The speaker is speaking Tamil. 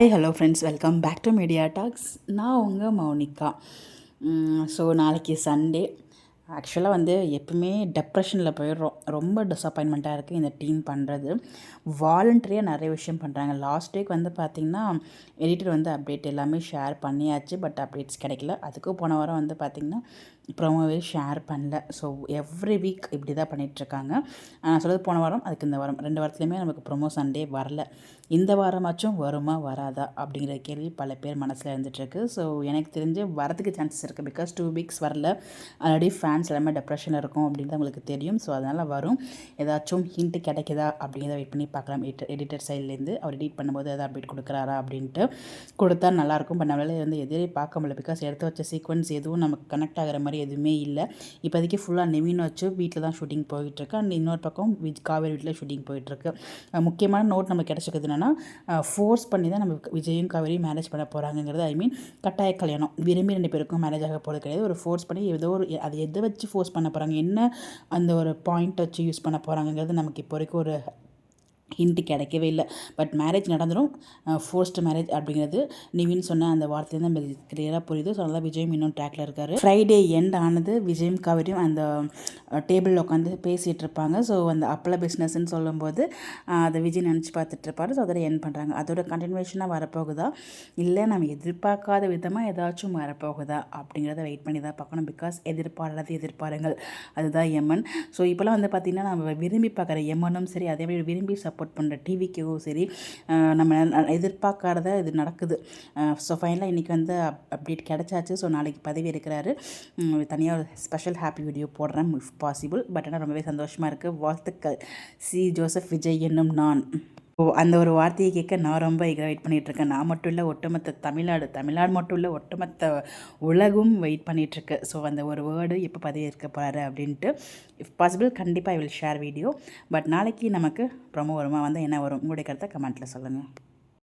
Hello friends, welcome back to media talks. நான் உங்கள் மௌனிகா. ஸோ நாளைக்கு சண்டே. ஆக்சுவலாக எப்பவுமே டெப்ரெஷனில் போயிடுறோம். ரொம்ப டிசப்பாயின்மெண்ட்டாக இருக்குது இந்த டீம் பண்ணுறது. வாலண்டரியாக நிறைய விஷயம் பண்ணுறாங்க. லாஸ்ட் வீக் பார்த்திங்கன்னா எடிட்டர் அப்டேட் எல்லாமே ஷேர் பண்ணியாச்சு. பட் அப்டேட்ஸ் கிடைக்கல. அதுக்கும் போன வாரம் பார்த்திங்கன்னா ப்ரோமோவே ஷேர் பண்ணல. ஸோ எவ்ரி வீக் இப்படி தான் பண்ணிகிட்ருக்காங்க. சொல்கிறது போன வாரம், அதுக்கு இந்த வாரம் 2 வாரத்துலேயுமே நமக்கு ப்ரோமோ சண்டே வரல. இந்த வாரமாச்சும் வருமா வராதா அப்படிங்கிற கேள்வி பல பேர் மனசில் இருந்துகிட்ருக்கு. ஸோ எனக்கு தெரிஞ்சு வரதுக்கு சான்சஸ் இருக்குது. பிகாஸ் 2 வீக்ஸ் வரல. ஆல்ரெடி ஃபேன்ஸ் எல்லாமே டிப்ரெஷனில் இருக்கும் அப்படின்னு உங்களுக்கு தெரியும். ஸோ அதனால் வரும். ஏதாச்சும் ஹிண்ட்டு கிடைக்குதா அப்படிங்கிறத வெயிட் பண்ணி பார்க்கலாம். எடிட்டர் சைட்லேருந்து அவர் எடிட் பண்ணும்போது எதாவது அப்டேட் கொடுக்குறாரா அப்படின்ட்டு கொடுத்தா நல்லாயிருக்கும். பட் நம்மளால் எதிரே பார்க்க முடியல. பிகாஸ் எடுத்து வச்ச சீக்வன்ஸ் எதுவும் நமக்கு கனெக்ட் ஆகிற மாதிரி எதுவுமே இல்லை. இப்போதைக்கு ஃபுல்லாக நிவின் வச்சு வீட்டில் தான் ஷூட்டிங் போயிட்டுருக்கு. அண்ட் இன்னொரு பக்கம் காவேரி வீட்டில் ஷூட்டிங் போயிட்டுருக்கு. முக்கியமான நோட் நமக்கு கிடச்சிக்கிறது என்னென்னா, ஃபோர்ஸ் பண்ணி தான் நம்ம விஜயும் காவேரியும் மேரேஜ் பண்ண போகிறாங்கிறது. ஐ மீன் கட்டாய கல்யாணம். விரும்பி 2 பேருக்கும் மேரேஜ் ஆக போகிறது கிடையாது. ஒரு ஃபோர்ஸ் பண்ணி ஏதோ ஒரு அது எதை வச்சு ஃபோர்ஸ் பண்ண போகிறாங்க, என்ன அந்த ஒரு பாயிண்ட் வச்சு யூஸ் பண்ண போகிறாங்கிறது நமக்கு இப்போ வரைக்கும் ஒரு ஹிண்ட்டு கிடைக்கவே இல்லை. பட் மேரேஜ் நடந்துடும். ஃபோர்ஸ்டு மேரேஜ் அப்படிங்கிறது நிவின் சொன்ன அந்த வார்த்தையிலேருந்து நம்ம கிளியராக புரியுது. ஸோ அதனால் விஜயும் இன்னும் ட்ராக்ல இருக்கார். ஃப்ரைடே எண்ட் ஆனது விஜயும் காவேரியும் அந்த டேபிளில் உட்காந்து பேசிகிட்டு இருப்பாங்க. ஸோ அந்த அப்பள பிஸ்னஸ்ன்னு சொல்லும்போது அதை விஜய் நினச்சி பார்த்துட்ருப்பாரு. ஸோ அதோட எண்ட் பண்ணுறாங்க. அதோட கண்டினியூஷனாக வரப்போகுதா, இல்லை நம்ம எதிர்பார்க்காத விதமாக ஏதாச்சும் வரப்போகுதா அப்படிங்கிறத வெயிட் பண்ணி தான் பார்க்கணும். பிகாஸ் எதிர்பாராத எதிர்பாருங்கள், அதுதான் எமன். ஸோ இப்போலாம் பார்த்திங்கன்னா நம்ம விரும்பி பார்க்குற எமனும் சரி, அதே மாதிரி விரும்பி சப்போர்ட் பண்ணுற டிவிக்கும் சரி, நம்ம எதிர்பார்க்காத இது நடக்குது. ஸோ ஃபைனலாக இன்றைக்கி அப்டேட் கிடச்சாச்சு. ஸோ நாளைக்கு பதவி இருக்கிறாரு. தனியாக ஒரு ஸ்பெஷல் ஹாப்பி வீடியோ போடுறேன் இஃப் பாசிபிள். பட் ஆனால் ரொம்பவே சந்தோஷமாக இருக்குது. வாழ்த்துக்கள் சி ஜோசப் விஜய் என்னும் நான். அந்த ஒரு வார்த்தையை கேட்க நான் ரொம்ப வெயிட் பண்ணிகிட்ருக்கேன். நான் மட்டும் இல்லை, ஒட்டுமொத்த தமிழ்நாடு மட்டும் இல்லை, ஒட்டுமொத்த உலகும் வெயிட் பண்ணிகிட்ருக்கு. ஸோ அந்த ஒரு வேர்டு எப்போ பதவி இருக்க போகிறாரு அப்படின்ட்டு. இஃப் பாசிபிள் கண்டிப்பாக I will share video. But நாளைக்கு நமக்கு ப்ரோமோ வருமா, என்ன வரும், உங்களுடைய கருத்தை கமெண்ட்டில் சொல்லுங்கள்.